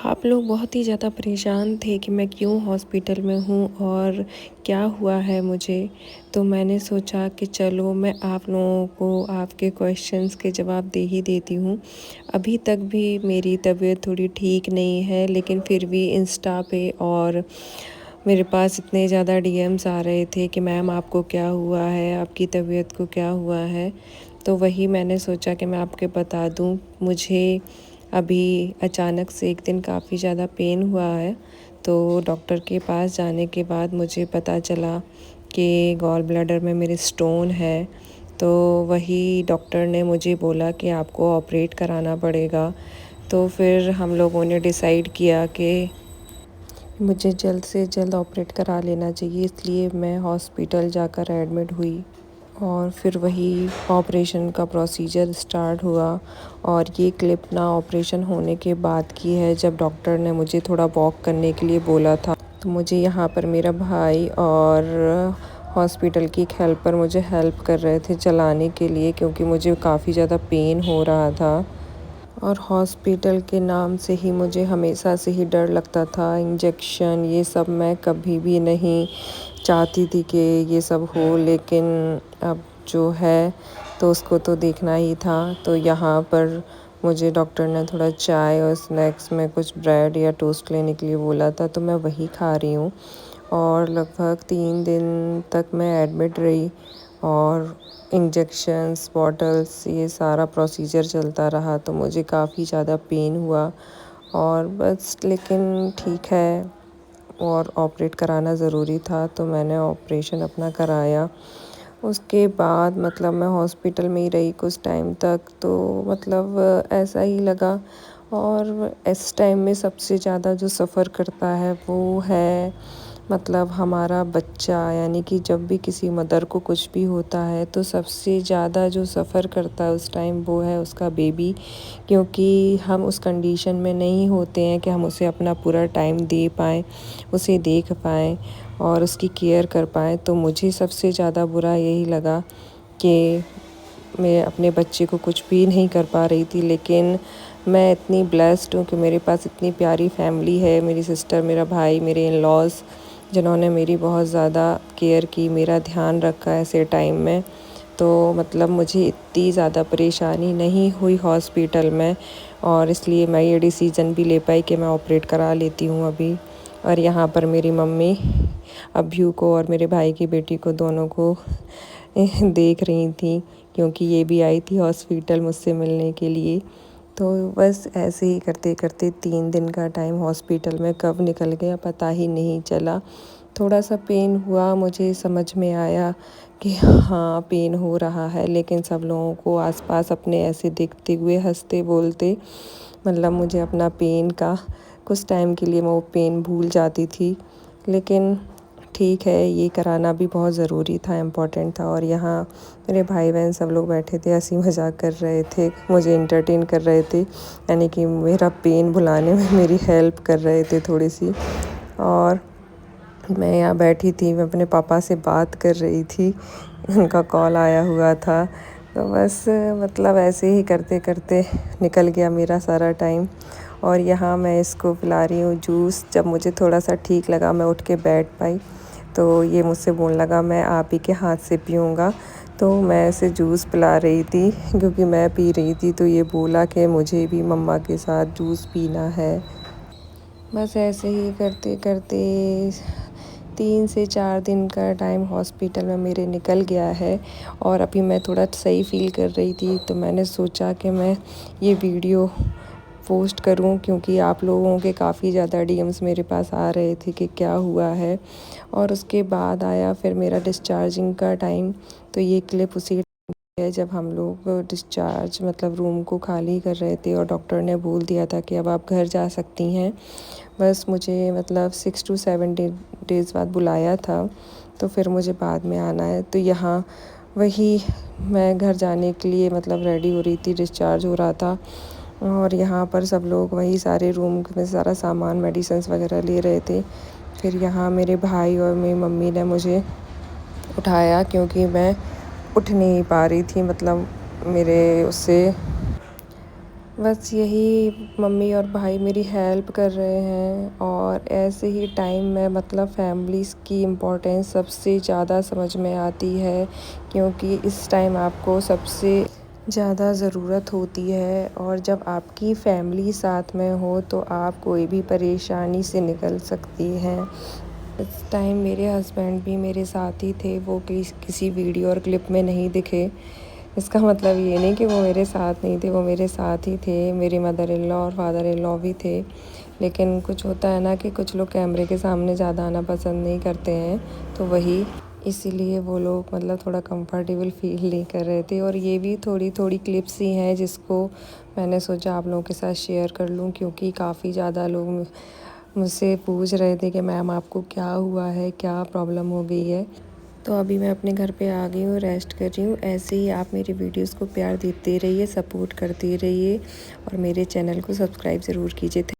आप लोग बहुत ही ज़्यादा परेशान थे कि मैं क्यों हॉस्पिटल में हूँ और क्या हुआ है मुझे। तो मैंने सोचा कि चलो मैं आप लोगों को आपके क्वेश्चंस के जवाब दे ही देती हूँ। अभी तक भी मेरी तबीयत थोड़ी ठीक नहीं है, लेकिन फिर भी इंस्टा पे और मेरे पास इतने ज़्यादा डीएम्स आ रहे थे कि मैम आपको क्या हुआ है, आपकी तबीयत को क्या हुआ है। तो वही मैंने सोचा कि मैं आपके बता दूँ। मुझे अभी अचानक से एक दिन काफ़ी ज़्यादा पेन हुआ है, तो डॉक्टर के पास जाने के बाद मुझे पता चला कि गॉल ब्लैडर में मेरे स्टोन है। तो वही डॉक्टर ने मुझे बोला कि आपको ऑपरेट कराना पड़ेगा। तो फिर हम लोगों ने डिसाइड किया कि मुझे जल्द से जल्द ऑपरेट करा लेना चाहिए, इसलिए मैं हॉस्पिटल जाकर एडमिट हुई। और फिर वही ऑपरेशन का प्रोसीजर स्टार्ट हुआ। और ये क्लिप ना ऑपरेशन होने के बाद की है, जब डॉक्टर ने मुझे थोड़ा वॉक करने के लिए बोला था। तो मुझे यहाँ पर मेरा भाई और हॉस्पिटल की एक हेल्पर मुझे हेल्प कर रहे थे चलाने के लिए, क्योंकि मुझे काफ़ी ज़्यादा पेन हो रहा था। और हॉस्पिटल के नाम से ही मुझे हमेशा से ही डर लगता था। इंजेक्शन ये सब मैं कभी भी नहीं चाहती थी कि ये सब हो, लेकिन अब जो है तो उसको तो देखना ही था। तो यहाँ पर मुझे डॉक्टर ने थोड़ा चाय और स्नैक्स में कुछ ब्रेड या टोस्ट लेने के लिए बोला था, तो मैं वही खा रही हूँ। और लगभग 3 दिन तक मैं एडमिट रही और इंजेक्शन्स बॉटल्स ये सारा प्रोसीजर चलता रहा। तो मुझे काफ़ी ज़्यादा पेन हुआ और बस, लेकिन ठीक है। और ऑपरेट कराना ज़रूरी था, तो मैंने ऑपरेशन अपना कराया। उसके बाद मतलब मैं हॉस्पिटल में ही रही कुछ टाइम तक, तो मतलब ऐसा ही लगा। और इस टाइम में सबसे ज़्यादा जो सफ़र करता है वो है मतलब हमारा बच्चा, यानी कि जब भी किसी मदर को कुछ भी होता है तो सबसे ज़्यादा जो सफ़र करता है उस टाइम वो है उसका बेबी। क्योंकि हम उस कंडीशन में नहीं होते हैं कि हम उसे अपना पूरा टाइम दे पाएँ, उसे देख पाएँ और उसकी केयर कर पाएँ। तो मुझे सबसे ज़्यादा बुरा यही लगा कि मैं अपने बच्चे को कुछ भी नहीं कर पा रही थी। लेकिन मैं इतनी ब्लेस्ड हूँ कि मेरे पास इतनी प्यारी फैमिली है, मेरी सिस्टर, मेरा भाई, मेरे इन-लॉज़, जिन्होंने मेरी बहुत ज़्यादा केयर की, मेरा ध्यान रखा ऐसे टाइम में। तो मतलब मुझे इतनी ज़्यादा परेशानी नहीं हुई हॉस्पिटल में, और इसलिए मैं ये डिसीज़न भी ले पाई कि मैं ऑपरेट करा लेती हूँ अभी। और यहाँ पर मेरी मम्मी अभ्यू को और मेरे भाई की बेटी को दोनों को देख रही थी, क्योंकि ये भी आई थी हॉस्पिटल मुझसे मिलने के लिए। तो बस ऐसे ही करते करते 3 दिन का टाइम हॉस्पिटल में कब निकल गया पता ही नहीं चला। थोड़ा सा पेन हुआ, मुझे समझ में आया कि हाँ पेन हो रहा है, लेकिन सब लोगों को आसपास अपने ऐसे देखते हुए हंसते बोलते, मतलब मुझे अपना पेन का कुछ टाइम के लिए मैं वो पेन भूल जाती थी। लेकिन ठीक है, ये कराना भी बहुत ज़रूरी था, इम्पोर्टेंट था। और यहाँ मेरे भाई बहन सब लोग बैठे थे, हंसी मजाक कर रहे थे, मुझे एंटरटेन कर रहे थे, यानी कि मेरा पेन भुलाने में मेरी हेल्प कर रहे थे थोड़ी सी। और मैं यहाँ बैठी थी, मैं अपने पापा से बात कर रही थी, उनका कॉल आया हुआ था। तो बस मतलब ऐसे ही करते करते निकल गया मेरा सारा टाइम। और यहाँ मैं इसको पिला रही हूँ जूस। जब मुझे थोड़ा सा ठीक लगा मैं उठ के बैठ पाई, तो ये मुझसे बोलने लगा मैं आप ही के हाथ से पीऊँगा। तो मैं इसे जूस पिला रही थी, क्योंकि मैं पी रही थी, तो ये बोला कि मुझे भी मम्मा के साथ जूस पीना है। बस ऐसे ही करते करते 3 से 4 दिन का टाइम हॉस्पिटल में मेरे निकल गया है। और अभी मैं थोड़ा सही फ़ील कर रही थी, तो मैंने सोचा कि मैं ये वीडियो पोस्ट करूं, क्योंकि आप लोगों के काफ़ी ज़्यादा डीएम्स मेरे पास आ रहे थे कि क्या हुआ है। और उसके बाद आया फिर मेरा डिस्चार्जिंग का टाइम। तो ये क्लिप उसी है जब हम लोग डिस्चार्ज मतलब रूम को खाली कर रहे थे और डॉक्टर ने बोल दिया था कि अब आप घर जा सकती हैं। बस मुझे मतलब 6 to 7 डेज़ बाद बुलाया था, तो फिर मुझे बाद में आना है। तो यहाँ वही मैं घर जाने के लिए मतलब रेडी हो रही थी, डिस्चार्ज हो रहा था। और यहाँ पर सब लोग वही सारे रूम में सारा सामान मेडिसिन्स वगैरह ले रहे थे। फिर यहाँ मेरे भाई और मेरी मम्मी ने मुझे उठाया, क्योंकि मैं उठ नहीं पा रही थी, मतलब मेरे उससे बस यही मम्मी और भाई मेरी हेल्प कर रहे हैं और ऐसे ही टाइम में मतलब फैमिलीज़ की इम्पोर्टेंस सबसे ज़्यादा समझ में आती है, क्योंकि इस टाइम आपको सबसे ज़्यादा ज़रूरत होती है। और जब आपकी फैमिली साथ में हो तो आप कोई भी परेशानी से निकल सकती हैं। इस टाइम मेरे हस्बैंड भी मेरे साथ ही थे, वो किसी वीडियो और क्लिप में नहीं दिखे। इसका मतलब ये नहीं कि वो मेरे साथ नहीं थे, वो मेरे साथ ही थे। मेरी मदर इन लॉ और फादर इन लॉ भी थे, लेकिन कुछ होता है ना कि कुछ लोग कैमरे के सामने ज़्यादा आना पसंद नहीं करते हैं, तो वही इसीलिए वो लोग मतलब थोड़ा कंफर्टेबल फ़ील नहीं कर रहे थे। और ये भी थोड़ी थोड़ी क्लिप्स ही हैं जिसको मैंने सोचा आप लोगों के साथ शेयर कर लूँ, क्योंकि काफ़ी ज़्यादा लोग मुझसे पूछ रहे थे कि मैम आपको क्या हुआ है, क्या प्रॉब्लम हो गई है। तो अभी मैं अपने घर पे आ गई हूँ, रेस्ट कर रही हूँ। ऐसे ही आप मेरी वीडियोस को प्यार देते रहिए, सपोर्ट करते रहिए और मेरे चैनल को सब्सक्राइब ज़रूर कीजिए।